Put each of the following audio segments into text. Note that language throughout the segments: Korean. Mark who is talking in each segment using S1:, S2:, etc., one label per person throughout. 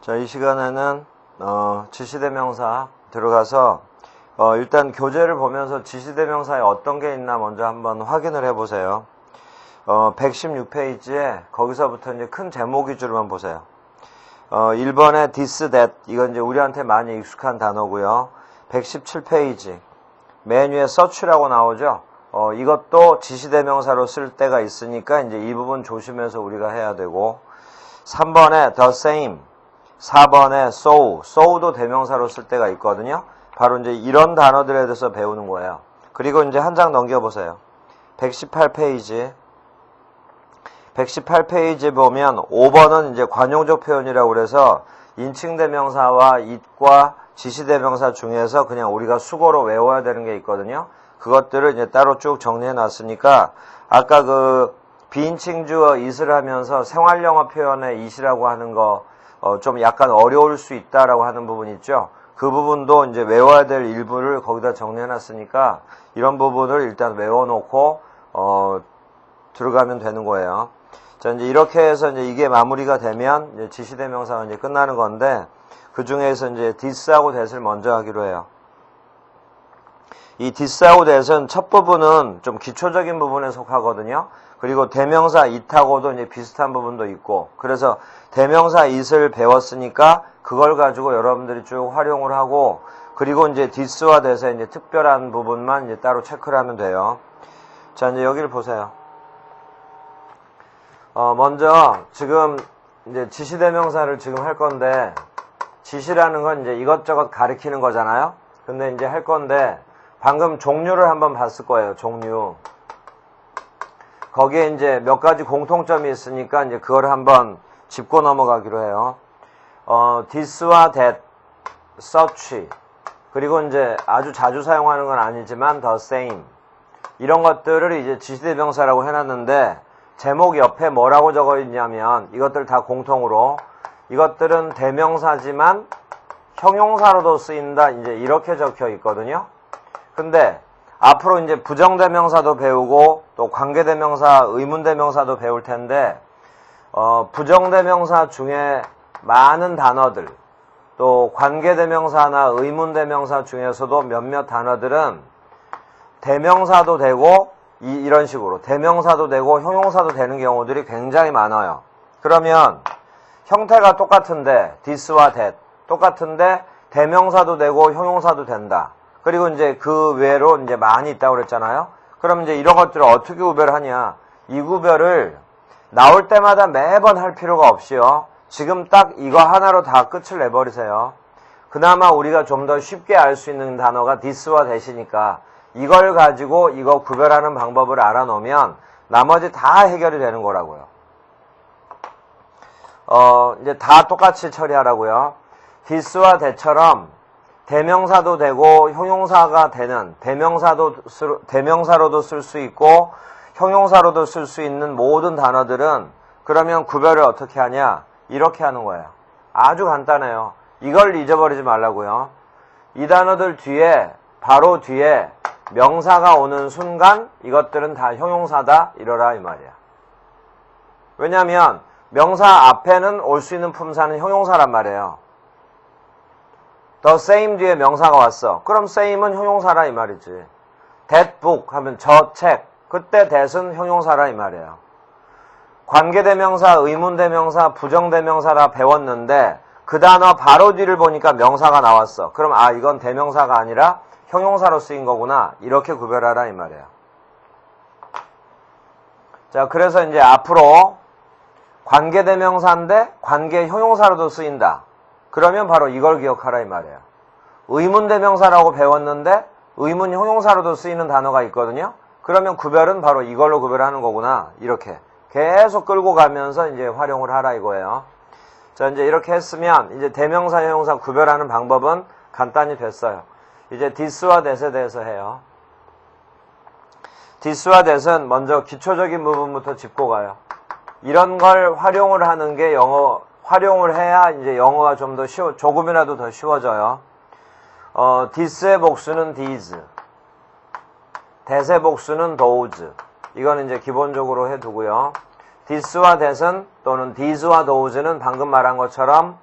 S1: 자, 이 시간에는 지시대명사 들어가서 일단 교재를 보면서 지시대명사에 어떤 게 있나 먼저 한번 확인을 해보세요. 116페이지에 거기서부터 이제 큰 제목 위주로만 보세요. 1번에 this, that 이건 이제 우리한테 많이 익숙한 단어고요. 117페이지 맨 위에 search라고 나오죠. 이것도 지시대명사로 쓸 때가 있으니까 이제 이 부분 조심해서 우리가 해야 되고, 3번에 the same, 4번에 so도 대명사로 쓸 때가 있거든요. 바로 이제 이런 단어들에 대해서 배우는 거예요. 그리고 이제 한 장 넘겨보세요. 118페이지 보면 5번은 이제 관용적 표현이라고 그래서 인칭대명사와 it과 지시대명사 중에서 그냥 우리가 수고로 외워야 되는 게 있거든요. 그것들을 이제 따로 쭉 정리해 놨으니까, 아까 그 비인칭주어 it을 하면서 생활영어 표현에 it이라고 하는 거 좀 약간 어려울 수 있다라고 하는 부분 있죠. 그 부분도 이제 외워야 될 일부를 거기다 정리해 놨으니까 이런 부분을 일단 외워놓고 들어가면 되는 거예요. 자, 이제 이렇게 해서 이제 이게 마무리가 되면 이제 지시대명사가 이제 끝나는 건데, 그 중에서 이제 this하고 that을 먼저 하기로 해요. 이 this하고 that은 첫 부분은 좀 기초적인 부분에 속하거든요. 그리고 대명사 it하고도 이제 비슷한 부분도 있고, 그래서 대명사 it을 배웠으니까 그걸 가지고 여러분들이 쭉 활용을 하고, 그리고 이제 this와 that의 이제 특별한 부분만 이제 따로 체크를 하면 돼요. 자, 이제 여기를 보세요. 먼저 지금 이제 지시대명사를 지금 할 건데, 지시라는 건 이제 이것저것 가리키는 거잖아요. 근데 이제 할 건데, 방금 종류를 한번 봤을 거예요. 종류. 거기에 이제 몇 가지 공통점이 있으니까 이제 그걸 한번 짚고 넘어가기로 해요. this와 that, such, 그리고 이제 아주 자주 사용하는 건 아니지만 the same, 이런 것들을 이제 지시대명사라고 해놨는데, 제목 옆에 뭐라고 적어 있냐면 이것들 다 공통으로 이것들은 대명사지만 형용사로도 쓰인다, 이제 이렇게 적혀 있거든요. 근데 앞으로 이제 부정대명사도 배우고 또 관계대명사, 의문대명사도 배울 텐데, 부정대명사 중에 많은 단어들, 또 관계대명사나 의문대명사 중에서도 몇몇 단어들은 대명사도 되고 이런 식으로 대명사도 되고 형용사도 되는 경우들이 굉장히 많아요. 그러면 형태가 똑같은데 this와 that 똑같은데 대명사도 되고 형용사도 된다. 그리고 이제 그 외로 이제 많이 있다고 그랬잖아요. 그럼 이제 이런 것들을 어떻게 구별하냐? 이 구별을 나올 때마다 매번 할 필요가 없이요. 지금 딱 이거 하나로 다 끝을 내버리세요. 그나마 우리가 좀 더 쉽게 알 수 있는 단어가 this와 that이니까 이걸 가지고 이거 구별하는 방법을 알아놓으면 나머지 다 해결이 되는 거라고요. 이제 다 똑같이 처리하라고요. this와 that처럼 대명사도 되고 형용사가 되는, 대명사로도 쓸 수 있고 형용사로도 쓸 수 있는 모든 단어들은 그러면 구별을 어떻게 하냐? 이렇게 하는 거예요. 아주 간단해요. 이걸 잊어버리지 말라고요. 이 단어들 뒤에, 바로 뒤에 명사가 오는 순간 이것들은 다 형용사다 이러라 이 말이야. 왜냐하면 명사 앞에는 올 수 있는 품사는 형용사란 말이에요. the same 뒤에 명사가 왔어. 그럼 same은 형용사라 이 말이지. that book 하면 저 책, 그때 that은 형용사라 이 말이에요. 관계대명사, 의문대명사, 부정대명사라 배웠는데 그 단어 바로 뒤를 보니까 명사가 나왔어. 그럼 이건 대명사가 아니라 형용사로 쓰인 거구나, 이렇게 구별하라 이 말이에요. 자, 그래서 이제 앞으로 관계대명사인데 관계 형용사로도 쓰인다. 그러면 바로 이걸 기억하라 이 말이에요. 의문대명사라고 배웠는데 의문 형용사로도 쓰이는 단어가 있거든요. 그러면 구별은 바로 이걸로 구별하는 거구나, 이렇게 계속 끌고 가면서 이제 활용을 하라 이거예요. 자, 이제 이렇게 했으면 이제 대명사, 형용사 구별하는 방법은 간단히 됐어요. 이제 this와 that에 대해서 해요. this와 that은 먼저 기초적인 부분부터 짚고 가요. 이런 걸 활용을 하는 게 활용을 해야 이제 영어가 좀 더 조금이라도 더 쉬워져요. this의 복수는 these, that의 복수는 those. 이거는 이제 기본적으로 해두고요. this와 that은 또는 these와 those는 방금 말한 것처럼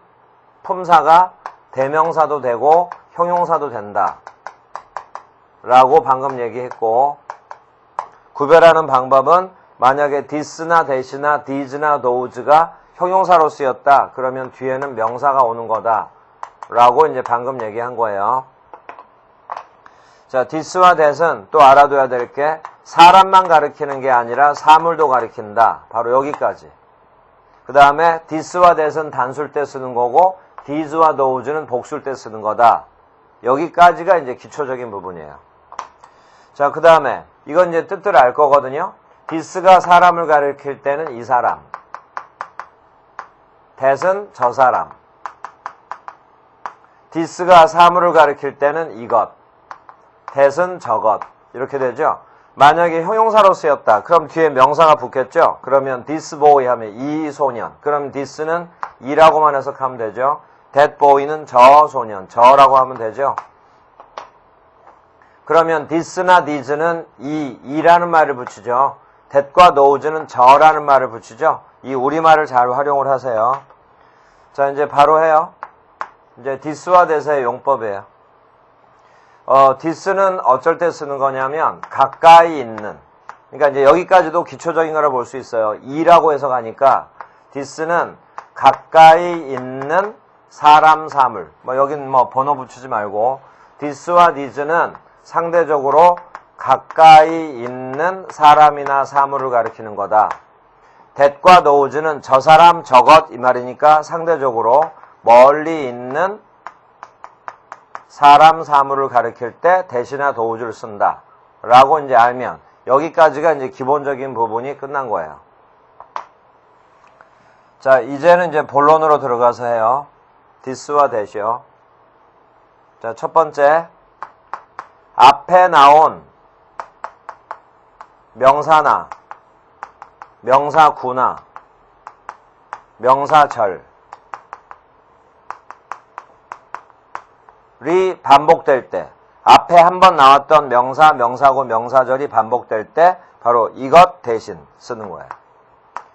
S1: 품사가 대명사도 되고 형용사도 된다 라고 방금 얘기했고, 구별하는 방법은 만약에 this나 that이나 these나 those가 형용사로 쓰였다 그러면 뒤에는 명사가 오는 거다 라고 이제 방금 얘기한 거예요. 자, this와 that은 또 알아둬야 될 게 사람만 가리키는 게 아니라 사물도 가리킨다. 바로 여기까지. 그 다음에 this와 that은 단수일 때 쓰는 거고 these와 those는 복수일 때 쓰는 거다. 여기까지가 이제 기초적인 부분이에요. 자, 그 다음에 이건 이제 뜻을 알 거거든요. this가 사람을 가리킬 때는 이 사람, that은 저 사람, this가 사물을 가리킬 때는 이것, that은 저것, 이렇게 되죠. 만약에 형용사로 쓰였다. 그럼 뒤에 명사가 붙겠죠. 그러면 this boy 하면 이 소년. 그럼 this는 이라고만 해석하면 되죠. that boy는 저 소년, 저라고 하면 되죠. 그러면 this나 these는 이라는 말을 붙이죠. that과 those는 저라는 말을 붙이죠. 이 우리말을 잘 활용을 하세요. 자, 이제 바로 해요. 이제 this와 that의 용법이에요. this는 어쩔 때 쓰는 거냐면 가까이 있는, 그러니까 이제 여기까지도 기초적인 거라 볼 수 있어요. 이라고 해석하니까 this는 가까이 있는 사람, 사물. 여긴 번호 붙이지 말고 this와 these는 상대적으로 가까이 있는 사람이나 사물을 가리키는 거다. that과 those는 저 사람, 저것 이 말이니까 상대적으로 멀리 있는 사람, 사물을 가리킬 때 that이나 those를 쓴다 라고 이제 알면 여기까지가 이제 기본적인 부분이 끝난 거예요. 자, 이제는 이제 본론으로 들어가서 해요. this와 that이요. 자, 첫 번째, 앞에 나온 명사나 명사구나 명사절이 반복될 때, 앞에 한번 나왔던 명사, 명사구, 명사절이 반복될 때 바로 이것 대신 쓰는 거예요.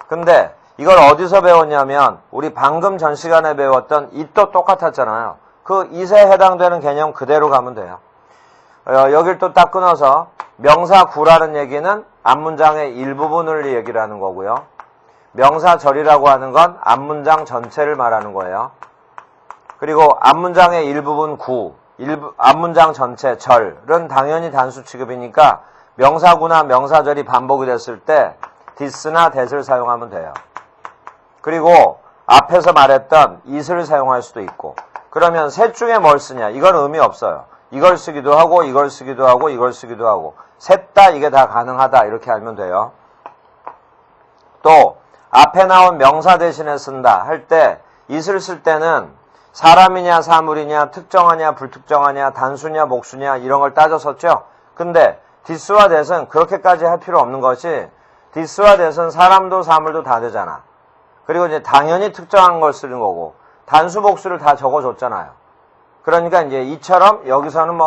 S1: 근데 이걸 어디서 배웠냐면 우리 방금 전 시간에 배웠던 it도 똑같았잖아요. 그 it에 해당되는 개념 그대로 가면 돼요. 여길 또 딱 끊어서 명사구라는 얘기는 앞문장의 일부분을 얘기를 하는 거고요. 명사절이라고 하는 건 앞문장 전체를 말하는 거예요. 그리고 앞문장의 일부분 구, 앞문장 전체 절은 당연히 단수 취급이니까 명사구나 명사절이 반복이 됐을 때 this나 that을 사용하면 돼요. 그리고 앞에서 말했던 it을 사용할 수도 있고, 그러면 셋 중에 뭘 쓰냐? 이건 의미 없어요. 이걸 쓰기도 하고 이걸 쓰기도 하고 이걸 쓰기도 하고 셋 다 이게 다 가능하다 이렇게 알면 돼요. 또 앞에 나온 명사 대신에 쓴다 할 때 it을 쓸 때는 사람이냐 사물이냐 특정하냐 불특정하냐 단수냐 복수냐 이런 걸 따져 썼죠. 근데 this와 that은 그렇게까지 할 필요 없는 것이, this와 that은 사람도 사물도 다 되잖아. 그리고 이제 당연히 특정한 걸 쓰는 거고 단수 복수를 다 적어줬잖아요. 그러니까 이제 이처럼 여기서는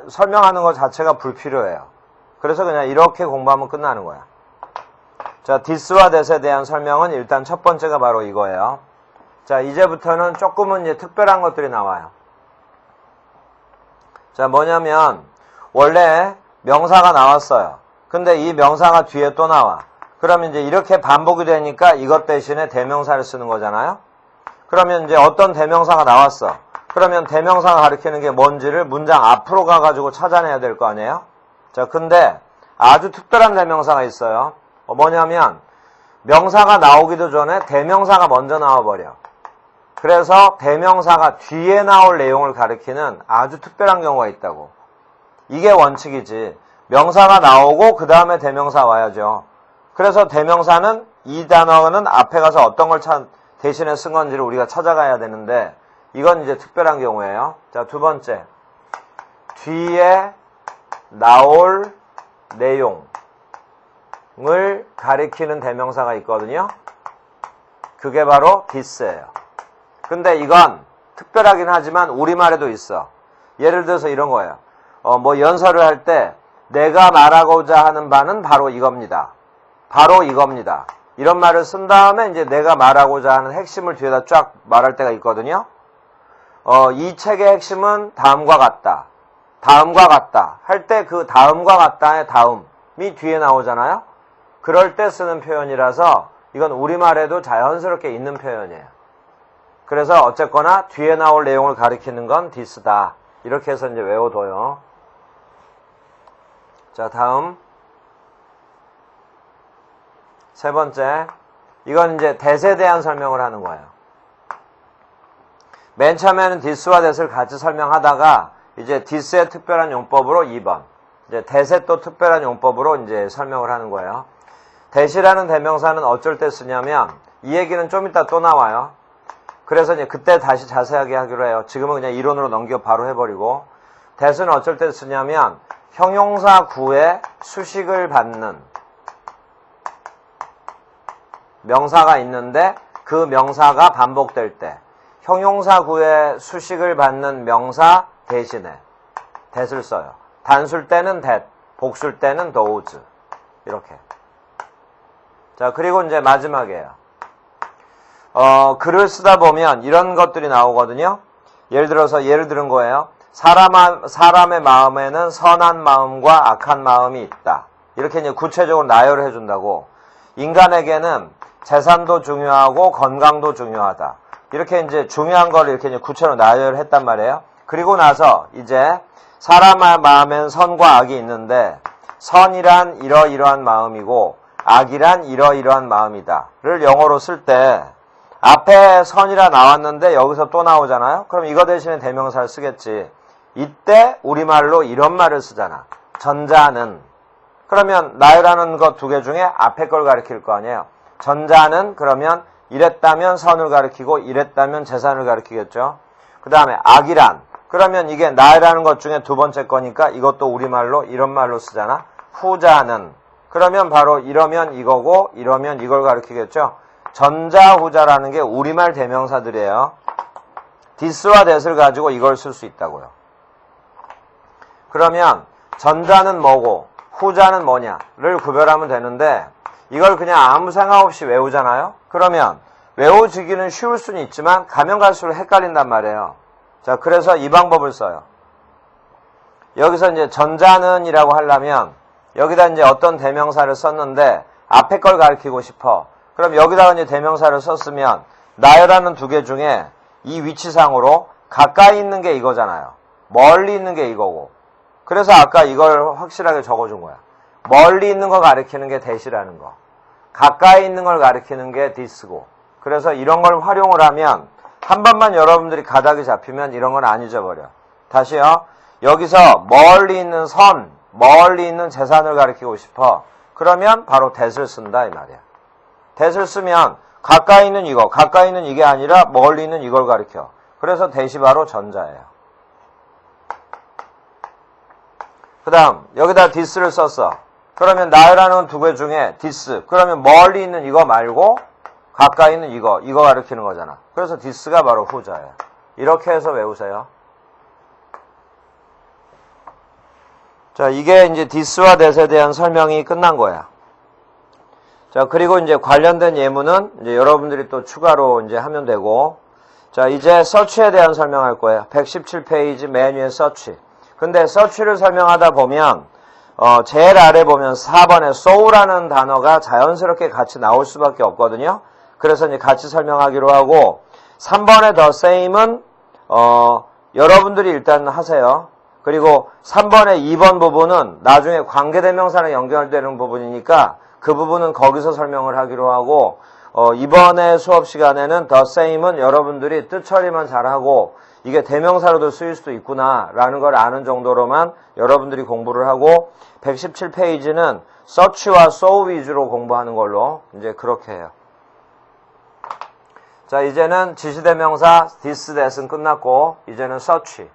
S1: 설명하는 것 자체가 불필요해요. 그래서 그냥 이렇게 공부하면 끝나는 거야. 자, this와 that에 대한 설명은 일단 첫 번째가 바로 이거예요. 자, 이제부터는 조금은 이제 특별한 것들이 나와요. 자, 뭐냐면 원래 명사가 나왔어요. 근데 이 명사가 뒤에 또 나와. 그러면 이제 이렇게 반복이 되니까 이것 대신에 대명사를 쓰는 거잖아요. 그러면 이제 어떤 대명사가 나왔어. 그러면 대명사가 가리키는 게 뭔지를 문장 앞으로 가가지고 찾아내야 될 거 아니에요? 자, 근데 아주 특별한 대명사가 있어요. 뭐냐면 명사가 나오기도 전에 대명사가 먼저 나와버려. 그래서 대명사가 뒤에 나올 내용을 가리키는 아주 특별한 경우가 있다고. 이게 원칙이지. 명사가 나오고 그 다음에 대명사 와야죠. 그래서 대명사는 이 단어는 앞에 가서 어떤 걸 대신에 쓴 건지를 우리가 찾아가야 되는데 이건 이제 특별한 경우예요. 자, 두 번째. 뒤에 나올 내용을 가리키는 대명사가 있거든요. 그게 바로 this예요. 근데 이건 특별하긴 하지만 우리말에도 있어. 예를 들어서 이런 거예요. 연설을 할 때 내가 말하고자 하는 바는 바로 이겁니다. 바로 이겁니다. 이런 말을 쓴 다음에 이제 내가 말하고자 하는 핵심을 뒤에다 쫙 말할 때가 있거든요. 이 책의 핵심은 다음과 같다. 다음과 같다. 할 때 그 다음과 같다의 다음이 뒤에 나오잖아요. 그럴 때 쓰는 표현이라서 이건 우리말에도 자연스럽게 있는 표현이에요. 그래서 어쨌거나 뒤에 나올 내용을 가리키는 건 this다. 이렇게 해서 이제 외워둬요. 자, 다음. 세 번째. 이건 이제 that에 대한 설명을 하는 거예요. 맨 처음에는 this와 that을 같이 설명하다가 이제 this의 특별한 용법으로 2번. 이제 that의 또 특별한 용법으로 이제 설명을 하는 거예요. that이라는 대명사는 어쩔 때 쓰냐면 이 얘기는 좀 이따 또 나와요. 그래서 이제 그때 다시 자세하게 하기로 해요. 지금은 그냥 이론으로 넘겨 바로 해버리고 that은 어쩔 때 쓰냐면 형용사 구에 수식을 받는 명사가 있는데 그 명사가 반복될 때 형용사 구에 수식을 받는 명사 대신에 that을 써요. 단술 때는 that, 복술 때는 those. 이렇게. 자, 그리고 이제 마지막이에요. 글을 쓰다 보면 이런 것들이 나오거든요. 예를 들은 거예요. 사람의 마음에는 선한 마음과 악한 마음이 있다. 이렇게 이제 구체적으로 나열을 해준다고. 인간에게는 재산도 중요하고 건강도 중요하다. 이렇게 이제 중요한 걸 이렇게 이제 구체로 나열을 했단 말이에요. 그리고 나서 이제 사람의 마음엔 선과 악이 있는데 선이란 이러이러한 마음이고 악이란 이러이러한 마음이다를 영어로 쓸 때 앞에 선이라 나왔는데 여기서 또 나오잖아요. 그럼 이거 대신에 대명사를 쓰겠지. 이때 우리말로 이런 말을 쓰잖아. 전자는. 그러면 나열하는 것 두 개 중에 앞에 걸 가리킬 거 아니에요. 전자는 그러면 이랬다면 선을 가리키고 이랬다면 재산을 가리키겠죠. 그 다음에 악이란. 그러면 이게 나열하는 것 중에 두 번째 거니까 이것도 우리말로 이런 말로 쓰잖아. 후자는. 그러면 바로 이러면 이거고 이러면 이걸 가리키겠죠. 전자후자라는 게 우리말 대명사들이에요. this와 that을 가지고 이걸 쓸 수 있다고요. 그러면 전자는 뭐고 후자는 뭐냐를 구별하면 되는데 이걸 그냥 아무 생각 없이 외우잖아요. 그러면 외워지기는 쉬울 수는 있지만 가면 갈수록 헷갈린단 말이에요. 자, 그래서 이 방법을 써요. 여기서 이제 전자는 이라고 하려면 여기다 이제 어떤 대명사를 썼는데 앞에 걸 가리키고 싶어. 그럼 여기다가 이제 대명사를 썼으면 나열하는 두 개 중에 이 위치상으로 가까이 있는 게 이거잖아요. 멀리 있는 게 이거고. 그래서 아까 이걸 확실하게 적어준 거야. 멀리 있는 거 가리키는 게 that이라는 거. 가까이 있는 걸 가리키는 게 this고. 그래서 이런 걸 활용을 하면 한 번만 여러분들이 가닥이 잡히면 이런 건 안 잊어버려. 다시요. 여기서 멀리 있는 선, 멀리 있는 재산을 가리키고 싶어. 그러면 바로 that을 쓴다 이 말이야. that을 쓰면 가까이 있는 이거, 가까이 있는 이게 아니라 멀리 있는 이걸 가리켜. 그래서 that이 바로 전자예요. 그 다음 여기다 this를 썼어. 그러면 나열하는 두 개 중에 this. 그러면 멀리 있는 이거 말고 가까이 있는 이거 가리키는 거잖아. 그래서 this가 바로 후자예요. 이렇게 해서 외우세요. 자, 이게 이제 this와 that에 대한 설명이 끝난 거야. 자, 그리고 이제 관련된 예문은 이제 여러분들이 또 추가로 이제 하면 되고. 자, 이제 search에 대한 설명할 거예요. 117페이지 맨 위에 search. 근데 search를 설명하다 보면 제일 아래 보면 4번에 so라는 단어가 자연스럽게 같이 나올 수밖에 없거든요. 그래서 이제 같이 설명하기로 하고 3번의 the same은 여러분들이 일단 하세요. 그리고 3번의 2번 부분은 나중에 관계대명사랑 연결되는 부분이니까 그 부분은 거기서 설명을 하기로 하고 이번에 수업 시간에는 the same은 여러분들이 뜻 처리만 잘하고 이게 대명사로도 쓰일 수도 있구나 라는 걸 아는 정도로만 여러분들이 공부를 하고 117페이지는 search와 so 위주로 공부하는 걸로 이제 그렇게 해요. 자, 이제는 지시대명사 this, that은 끝났고 이제는 search.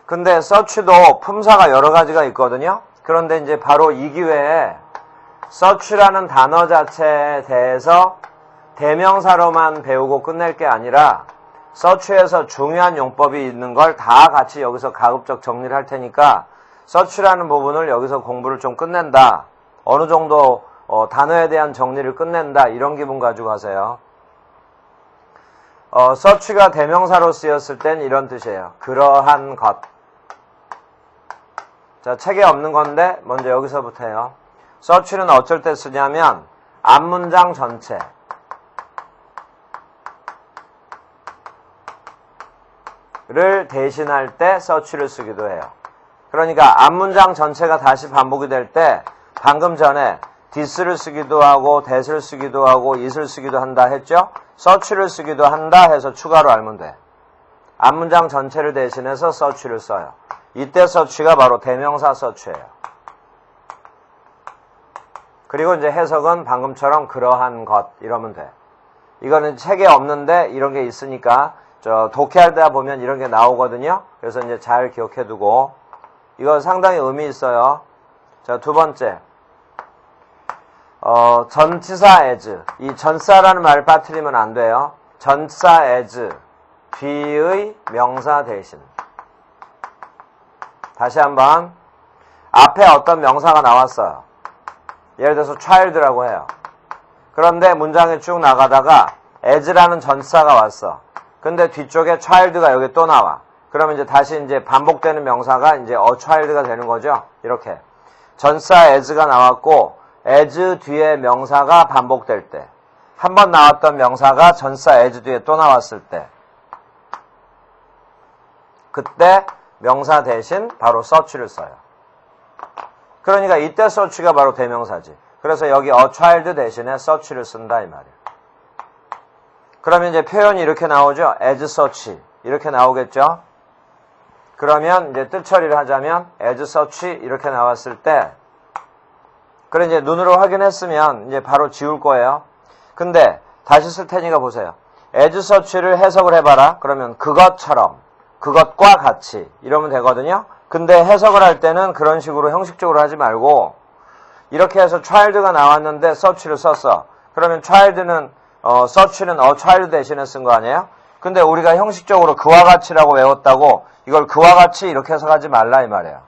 S1: 근데 search도 품사가 여러 가지가 있거든요. 그런데 이제 바로 이 기회에 search라는 단어 자체에 대해서 대명사로만 배우고 끝낼 게 아니라 search에서 중요한 용법이 있는 걸 다 같이 여기서 가급적 정리를 할 테니까 search라는 부분을 여기서 공부를 좀 끝낸다. 어느 정도 단어에 대한 정리를 끝낸다. 이런 기분 가지고 하세요. such가 대명사로 쓰였을 땐 이런 뜻이에요. 그러한 것. 자, 책에 없는 건데 먼저 여기서부터 해요. such는 어쩔 때 쓰냐면 앞문장 전체. 를 대신할 때 such를 쓰기도 해요. 그러니까 앞문장 전체가 다시 반복이 될 때 방금 전에 this를 쓰기도 하고 that을 쓰기도 하고 it을 쓰기도 한다 했죠? such를 쓰기도 한다 해서 추가로 알면 돼. 앞문장 전체를 대신해서 such를 써요. 이때 such가 바로 대명사 such예요. 그리고 이제 해석은 방금처럼 그러한 것 이러면 돼. 이거는 책에 없는데 이런 게 있으니까 독해하다 보면 이런 게 나오거든요. 그래서 이제 잘 기억해 두고 이거 상당히 의미 있어요. 자, 두 번째. 전치사 as. 이 전사라는 말을 빠뜨리면 안 돼요. 전사 as. 뒤의 명사 대신. 다시 한번. 앞에 어떤 명사가 나왔어요. 예를 들어서 child라고 해요. 그런데 문장에 쭉 나가다가 as라는 전사가 왔어. 근데 뒤쪽에 child가 여기 또 나와. 그러면 이제 다시 이제 반복되는 명사가 이제 a child가 되는 거죠. 이렇게. 전사 as가 나왔고, as 뒤에 명사가 반복될 때. 한 번 나왔던 명사가 전사 as 뒤에 또 나왔을 때. 그때 명사 대신 바로 such를 써요. 그러니까 이때 such가 바로 대명사지. 그래서 여기 a child 대신에 such를 쓴다 이 말이에요. 그러면 이제 표현이 이렇게 나오죠. as such 이렇게 나오겠죠. 그러면 이제 뜻 처리를 하자면 as such 이렇게 나왔을 때 그래 이제 눈으로 확인했으면 이제 바로 지울 거예요. 근데 다시 쓸 테니까 보세요. as such를 해석을 해봐라. 그러면 그것처럼 그것과 같이 이러면 되거든요. 근데 해석을 할 때는 그런 식으로 형식적으로 하지 말고 이렇게 해서 child가 나왔는데 such를 썼어. 그러면 child는 such는 a child 대신에 쓴 거 아니에요? 근데 우리가 형식적으로 그와 같이라고 외웠다고 이걸 그와 같이 이렇게 해석하지 말라 이 말이에요.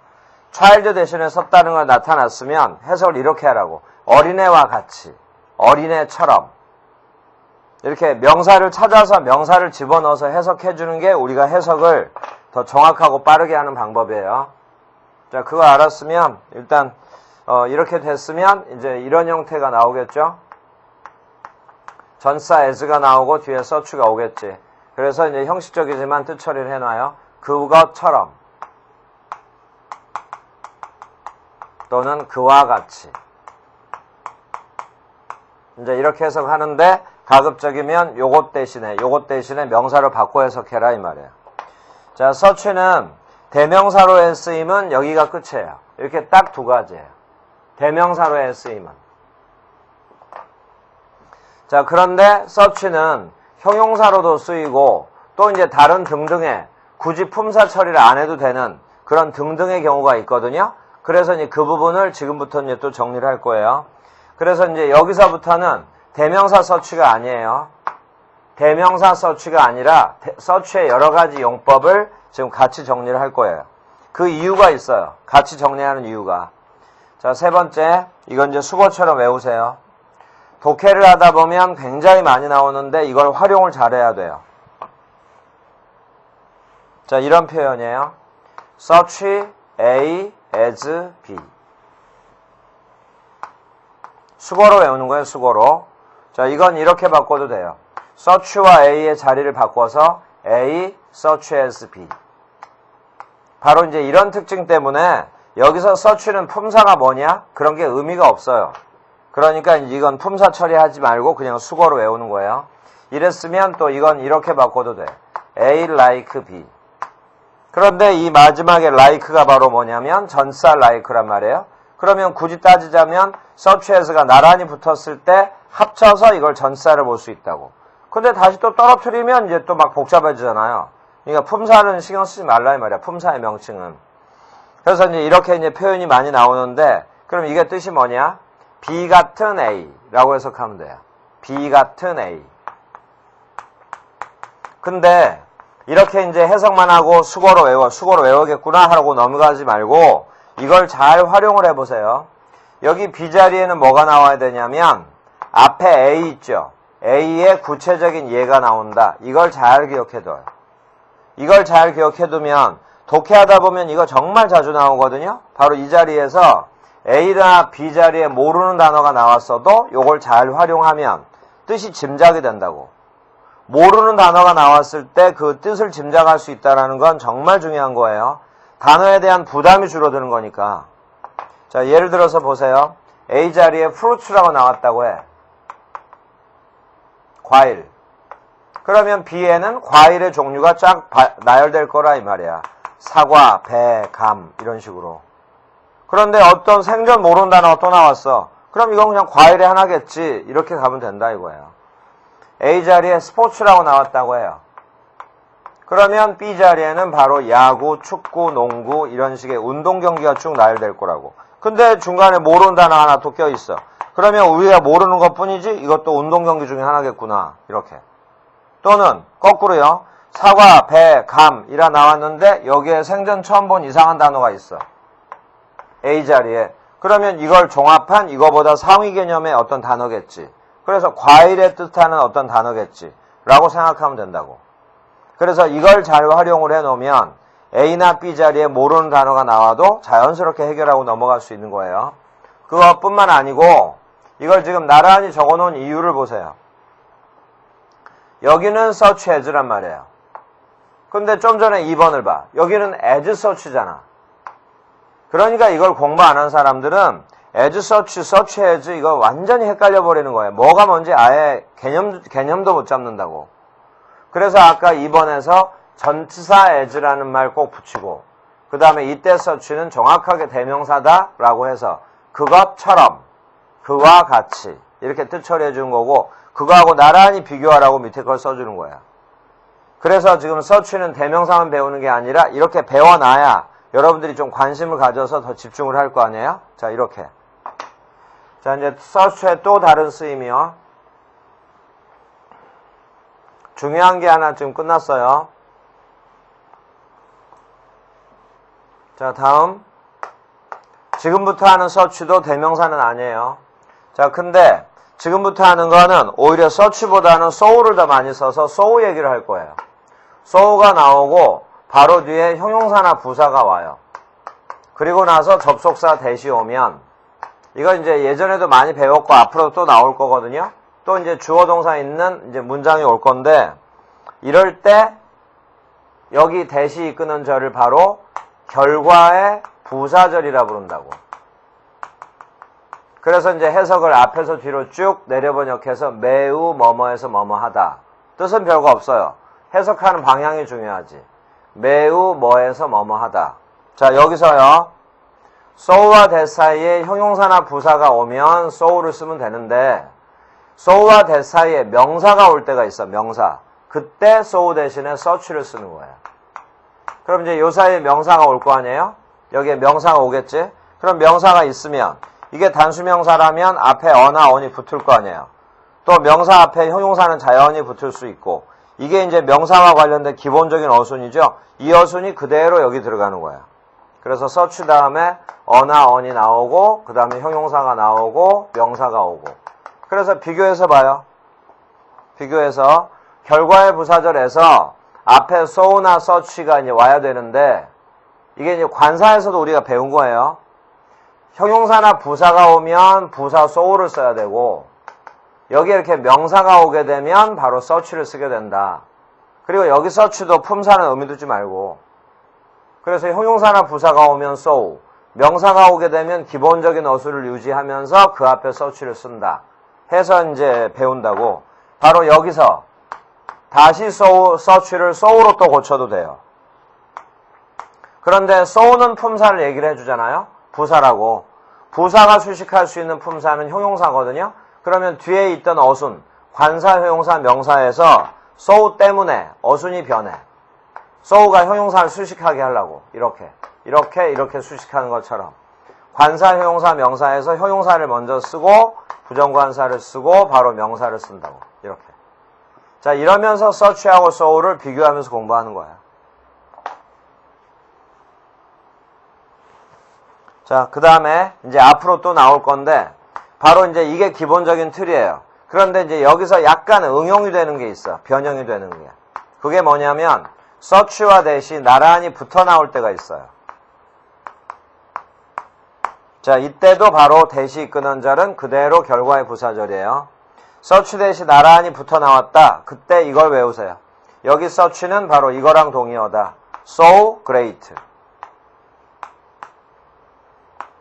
S1: child 대신에 썼다는 걸 나타났으면 해석을 이렇게 하라고. 어린애와 같이, 어린애처럼 이렇게 명사를 찾아서 명사를 집어넣어서 해석해 주는 게 우리가 해석을 더 정확하고 빠르게 하는 방법이에요. 자, 그거 알았으면 일단 이렇게 됐으면 이제 이런 형태가 나오겠죠. 전사 as가 나오고 뒤에 such가 오겠지. 그래서 이제 형식적이지만 뜻 처리를 해놔요. 그것처럼 또는 그와 같이 이제 이렇게 해석하는데 가급적이면 요것 대신에 명사를 바꿔 해석해라 이 말이에요. 자, such는 대명사로의 쓰임은 여기가 끝이에요. 이렇게 딱 두 가지예요. 대명사로의 쓰임은. 자, 그런데 such는 형용사로도 쓰이고 또 이제 다른 등등의 굳이 품사 처리를 안 해도 되는 그런 등등의 경우가 있거든요. 그래서 이제 그 부분을 지금부터 이제 또 정리를 할 거예요. 그래서 이제 여기서부터는 대명사 such가 아니에요. 대명사 such가 아니라 such의 여러 가지 용법을 지금 같이 정리를 할 거예요. 그 이유가 있어요. 같이 정리하는 이유가. 자, 세 번째, 이건 이제 수고처럼 외우세요. 독해를 하다 보면 굉장히 많이 나오는데 이걸 활용을 잘해야 돼요. 자, 이런 표현이에요. such A as B. 수거로 외우는 거예요, 수거로. 자, 이건 이렇게 바꿔도 돼요. such와 A의 자리를 바꿔서 A such as B. 바로 이제 이런 특징 때문에 여기서 such는 품사가 뭐냐? 그런 게 의미가 없어요. 그러니까 이건 품사 처리하지 말고 그냥 수거로 외우는 거예요. 이랬으면 또 이건 이렇게 바꿔도 돼. A like B. 그런데 이 마지막에 like가 바로 뭐냐면 전사 like란 말이에요. 그러면 굳이 따지자면 such as가 나란히 붙었을 때 합쳐서 이걸 전사를 볼 수 있다고. 근데 다시 또 떨어뜨리면 이제 또 막 복잡해지잖아요. 그러니까 품사는 신경 쓰지 말라 이 말이야. 품사의 명칭은. 그래서 이제 이렇게 이제 표현이 많이 나오는데 그럼 이게 뜻이 뭐냐? B 같은 A라고 해석하면 돼요. B 같은 A. 근데 이렇게 이제 해석만 하고 수고로 외우겠구나 하고 넘어가지 말고 이걸 잘 활용을 해보세요. 여기 B 자리에는 뭐가 나와야 되냐면 앞에 A 있죠. A의 구체적인 예가 나온다. 이걸 잘 기억해둬요. 이걸 잘 기억해두면 독해하다 보면 이거 정말 자주 나오거든요. 바로 이 자리에서 A나 B 자리에 모르는 단어가 나왔어도 이걸 잘 활용하면 뜻이 짐작이 된다고. 모르는 단어가 나왔을 때 그 뜻을 짐작할 수 있다는 건 정말 중요한 거예요. 단어에 대한 부담이 줄어드는 거니까. 자, 예를 들어서 보세요. A 자리에 fruits라고 나왔다고 해. 과일. 그러면 B에는 과일의 종류가 쫙 나열될 거라 이 말이야. 사과, 배, 감 이런 식으로. 그런데 어떤 생전 모르는 단어가 또 나왔어. 그럼 이건 그냥 과일의 하나겠지. 이렇게 가면 된다 이거예요. A 자리에 스포츠라고 나왔다고 해요. 그러면 B 자리에는 바로 야구, 축구, 농구 이런 식의 운동 경기가 쭉 나열될 거라고. 근데 중간에 모르는 단어 하나 또 껴있어. 그러면 우리가 모르는 것뿐이지 이것도 운동 경기 중에 하나겠구나. 이렇게. 또는 거꾸로요. 사과, 배, 감 이라 나왔는데 여기에 생전 처음 본 이상한 단어가 있어. A 자리에. 그러면 이걸 종합한 이거보다 상위 개념의 어떤 단어겠지. 그래서 과일의 뜻하는 어떤 단어겠지. 라고 생각하면 된다고. 그래서 이걸 잘 활용을 해놓으면 A나 B 자리에 모르는 단어가 나와도 자연스럽게 해결하고 넘어갈 수 있는 거예요. 그것뿐만 아니고 이걸 지금 나란히 적어놓은 이유를 보세요. 여기는 search as란 말이에요. 근데 좀 전에 2번을 봐. 여기는 as search잖아. 그러니까 이걸 공부 안 한 사람들은 as search, search as 이거 완전히 헷갈려 버리는 거예요. 뭐가 뭔지 아예 개념도 못 잡는다고. 그래서 아까 2번에서 전치사 as라는 말 꼭 붙이고 그 다음에 이때 search는 정확하게 대명사다라고 해서 그것처럼, 그와 같이 이렇게 뜻 처리해 주는 거고 그거하고 나란히 비교하라고 밑에 걸 써주는 거야. 그래서 지금 search는 대명사만 배우는 게 아니라 이렇게 배워놔야 여러분들이 좀 관심을 가져서 더 집중을 할 거 아니에요? 자, 이렇게. 자, 이제 search의 또 다른 쓰임이요. 중요한 게 하나 지금 끝났어요. 자, 다음. 지금부터 하는 search도 대명사는 아니에요. 자, 근데 지금부터 하는 거는 오히려 search보다는 so를 더 많이 써서 so 얘기를 할 거예요. so가 나오고 바로 뒤에 형용사나 부사가 와요. 그리고 나서 접속사 대시 오면 이거 이제 예전에도 많이 배웠고 앞으로 또 나올 거거든요. 또 이제 주어 동사 있는 이제 문장이 올 건데 이럴 때 여기 대시 이끄는 절을 바로 결과의 부사절이라 부른다고. 그래서 이제 해석을 앞에서 뒤로 쭉 내려번역해서 매우 뭐뭐해서 뭐뭐하다. 뜻은 별거 없어요. 해석하는 방향이 중요하지. 매우 뭐해서 뭐뭐하다. 자, 여기서요. so와 that 사이에 형용사나 부사가 오면 so를 쓰면 되는데 so와 that 사이에 명사가 올 때가 있어. 명사. 그때 so 대신에 search를 쓰는 거예요. 그럼 이제 요 사이에 명사가 올 거 아니에요? 여기에 명사가 오겠지? 그럼 명사가 있으면 이게 단수명사라면 앞에 어나 on이 붙을 거 아니에요. 또 명사 앞에 형용사는 자연히 붙을 수 있고 이게 이제 명사와 관련된 기본적인 어순이죠. 이 어순이 그대로 여기 들어가는 거야. 그래서 search 다음에 어나 on이 나오고 그 다음에 형용사가 나오고 명사가 오고. 그래서 비교해서 봐요. 비교해서 결과의 부사절에서 앞에 so나 search가 이제 와야 되는데 이게 이제 관사에서도 우리가 배운 거예요. 형용사나 부사가 오면 부사 so를 써야 되고 여기 이렇게 명사가 오게 되면 바로 search를 쓰게 된다. 그리고 여기 search도 품사는 의미 두지 말고 그래서 형용사나 부사가 오면 so, 명사가 오게 되면 기본적인 어수를 유지하면서 그 앞에 search를 쓴다. 해서 이제 배운다고. 바로 여기서 다시 search를 so로 또 고쳐도 돼요. 그런데 so는 품사를 얘기를 해주잖아요. 부사라고. 부사가 수식할 수 있는 품사는 형용사거든요. 그러면 뒤에 있던 어순, 관사, 형용사, 명사에서 so 때문에 어순이 변해. so가 형용사를 수식하게 하려고. 이렇게 수식하는 것처럼. 관사, 형용사, 명사에서 형용사를 먼저 쓰고 부정관사를 쓰고 바로 명사를 쓴다고. 이렇게. 자, 이러면서 search하고 so를 비교하면서 공부하는 거야. 자, 그 다음에 이제 앞으로 또 나올 건데 바로 이제 이게 기본적인 틀이에요. 그런데 이제 여기서 약간 응용이 되는 게 있어. 변형이 되는 게. 그게 뭐냐면 search와 that이 나란히 붙어 나올 때가 있어요. 자, 이때도 바로 that이 이끄는 절은 그대로 결과의 부사절이에요. search that이 나란히 붙어 나왔다. 그때 이걸 외우세요. 여기 search는 바로 이거랑 동의어다. so great.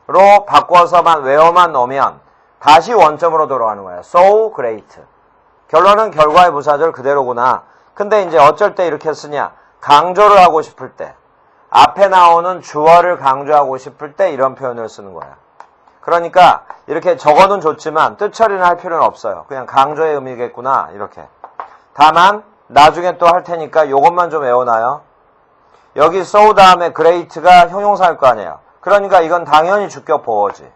S1: 로 바꿔서만 외워만 놓으면 다시 원점으로 돌아가는 거예요. so great. 결론은 결과의 부사절 그대로구나. 근데 이제 어쩔 때 이렇게 쓰냐. 강조를 하고 싶을 때. 앞에 나오는 주어를 강조하고 싶을 때 이런 표현을 쓰는 거예요. 그러니까 이렇게 적어는 좋지만 뜻 처리는 할 필요는 없어요. 그냥 강조의 의미겠구나. 이렇게. 다만 나중에 또 할 테니까 이것만 좀 외워놔요. 여기 so 다음에 great가 형용사일 거 아니에요. 그러니까 이건 당연히 주격 보어지.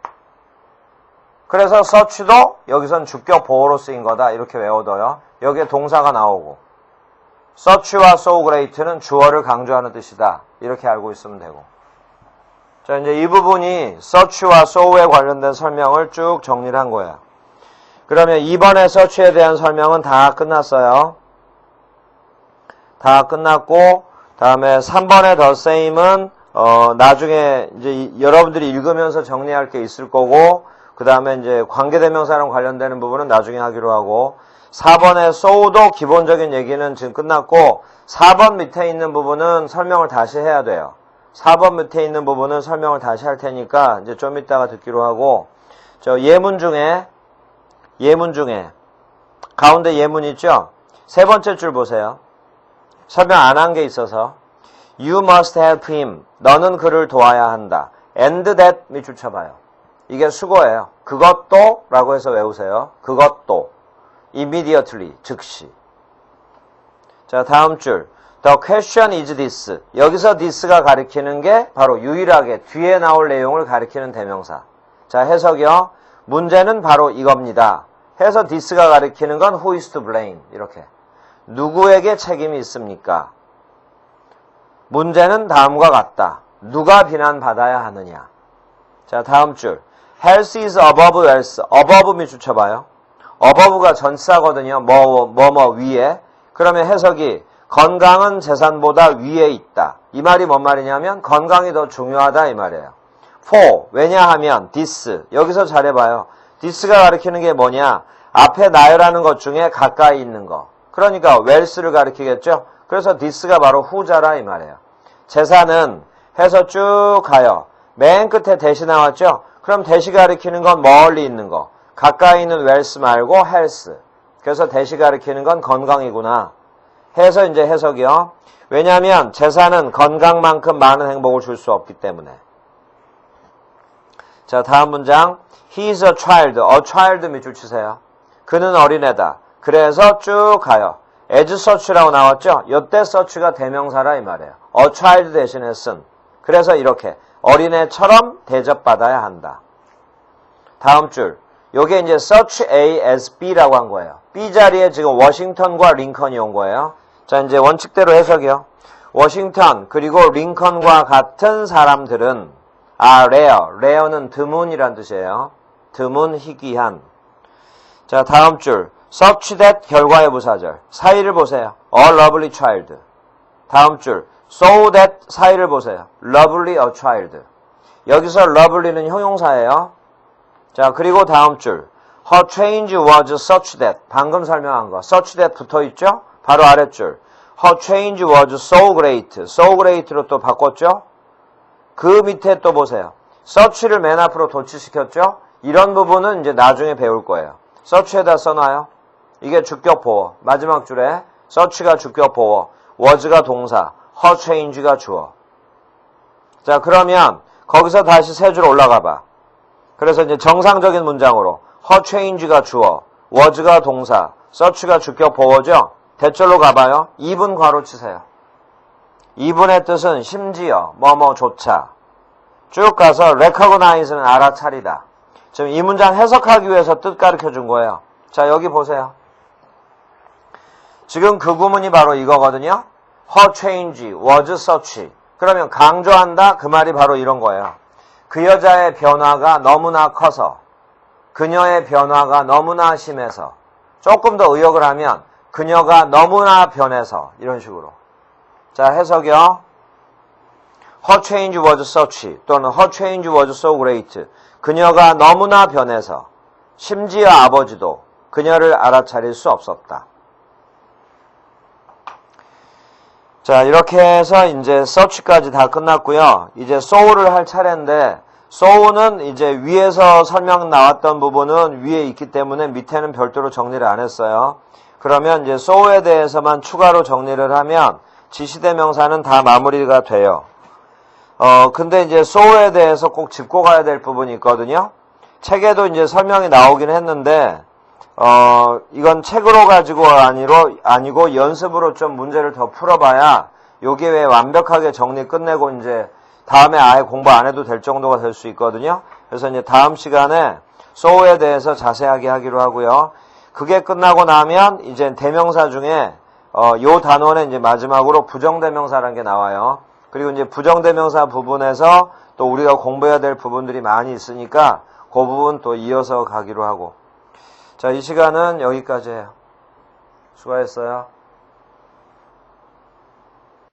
S1: 그래서 search도 여기선 주격 보어로 쓰인 거다. 이렇게 외워둬요. 여기에 동사가 나오고 search와 so great는 주어를 강조하는 뜻이다. 이렇게 알고 있으면 되고. 자, 이제 이 부분이 search와 so에 관련된 설명을 쭉 정리를 한 거예요. 그러면 이번에 search에 대한 설명은 다 끝났어요. 다 끝났고 다음에 3번의 the same은 나중에 이제 여러분들이 읽으면서 정리할 게 있을 거고, 그 다음에 이제 관계대명사랑 관련되는 부분은 나중에 하기로 하고, 4번의 so도 기본적인 얘기는 지금 끝났고, 4번 밑에 있는 부분은 설명을 다시 해야 돼요. 4번 밑에 있는 부분은 설명을 다시 할 테니까 이제 좀 이따가 듣기로 하고, 저 예문 중에 가운데 예문 있죠? 세 번째 줄 보세요. 설명 안 한 게 있어서 You must help him. 너는 그를 도와야 한다. And that 밑줄 쳐봐요. 이게 수거예요. 그것도 라고 해서 외우세요. 그것도. Immediately. 즉시. 자, 다음 줄. The question is this. 여기서 this가 가리키는 게 바로 유일하게 뒤에 나올 내용을 가리키는 대명사. 자, 해석이요. 문제는 바로 이겁니다. 해서 this가 가리키는 건 who is to blame. 이렇게. 누구에게 책임이 있습니까? 문제는 다음과 같다. 누가 비난받아야 하느냐? 자, 다음 줄. Health is above wealth. above 밑줄 쳐봐요. above가 전치사거든요. 뭐 위에. 그러면 해석이 건강은 재산보다 위에 있다. 이 말이 뭔 말이냐면 건강이 더 중요하다 이 말이에요. for. 왜냐하면 this. 여기서 잘해봐요. this가 가리키는 게 뭐냐? 앞에 나열하는 것 중에 가까이 있는 거. 그러니까 wealth를 가리키겠죠? 그래서 this가 바로 후자라 이 말이에요. 재산은 해서 쭉 가요. 맨 끝에 대시 나왔죠? 그럼 대시 가리키는 건 멀리 있는 거. 가까이 있는 wealth 말고 health. 그래서 대시 가리키는 건 건강이구나. 해서 이제 해석이요. 왜냐하면 재산은 건강만큼 많은 행복을 줄 수 없기 때문에. 자, 다음 문장. He is a child. A child 밑줄 치세요. 그는 어린애다. 그래서 쭉 가요. as such라고 나왔죠? 이때 such가 대명사라 이 말이에요. a child 대신에 쓴. 그래서 이렇게 어린애처럼 대접받아야 한다. 다음 줄. 요게 이제 such A as B라고 한 거예요. B 자리에 지금 워싱턴과 링컨이 온 거예요. 자, 이제 원칙대로 해석이요. 워싱턴 그리고 링컨과 같은 사람들은 rare. rare는 드문이란 뜻이에요. 드문, 희귀한. 자, 다음 줄. such that 결과의 부사절. 사이를 보세요. A lovely child. 다음 줄. so that 사이를 보세요. lovely a child. 여기서 lovely는 형용사예요. 자, 그리고 다음 줄. Her change was such that. 방금 설명한 거. such that 붙어있죠? 바로 아랫줄. Her change was so great. so great로 또 바꿨죠? 그 밑에 또 보세요. such를 맨 앞으로 도치시켰죠? 이런 부분은 이제 나중에 배울 거예요. such에다 써놔요. 이게 주격 보어. 마지막 줄에 such가 주격 보어. was가 동사. her change가 주어. 자, 그러면 거기서 다시 세 줄 올라가 봐. 그래서 이제 정상적인 문장으로 her change가 주어, was가 동사, such가 주격 보어죠. 대절로 가봐요. 2분 괄호 치세요. 2분의 뜻은 심지어, 뭐뭐조차. 쭉 가서 recognize는 알아차리다. 지금 이 문장 해석하기 위해서 뜻 가르쳐준 거예요. 자, 여기 보세요. 지금 그 구문이 바로 이거거든요. Her change was such. 그러면 강조한다 그 말이 바로 이런 거예요. 그 여자의 변화가 너무나 커서, 그녀의 변화가 너무나 심해서, 조금 더 의역을 하면 그녀가 너무나 변해서 이런 식으로. 자, 해석이요. Her change was such 또는 her change was so great. 그녀가 너무나 변해서 심지어 아버지도 그녀를 알아차릴 수 없었다. 자, 이렇게 해서 이제 such까지 다 끝났고요. 이제 so를 할 차례인데 so는 이제 위에서 설명 나왔던 부분은 위에 있기 때문에 밑에는 별도로 정리를 안 했어요. 그러면 이제 so에 대해서만 추가로 정리를 하면 지시대명사는 다 마무리가 돼요. 근데 이제 so에 대해서 꼭 짚고 가야 될 부분이 있거든요. 책에도 이제 설명이 나오긴 했는데, 이건 책으로 가지고 아니고 연습으로 좀 문제를 더 풀어봐야 요게 왜 완벽하게 정리 끝내고 이제 다음에 아예 공부 안 해도 될 정도가 될 수 있거든요. 그래서 이제 다음 시간에 so에 대해서 자세하게 하기로 하고요. 그게 끝나고 나면 이제 대명사 중에 요 단원에 이제 마지막으로 부정대명사라는 게 나와요. 그리고 이제 부정대명사 부분에서 또 우리가 공부해야 될 부분들이 많이 있으니까 그 부분 또 이어서 가기로 하고. 자, 이 시간은 여기까지 해요. 수고했어요.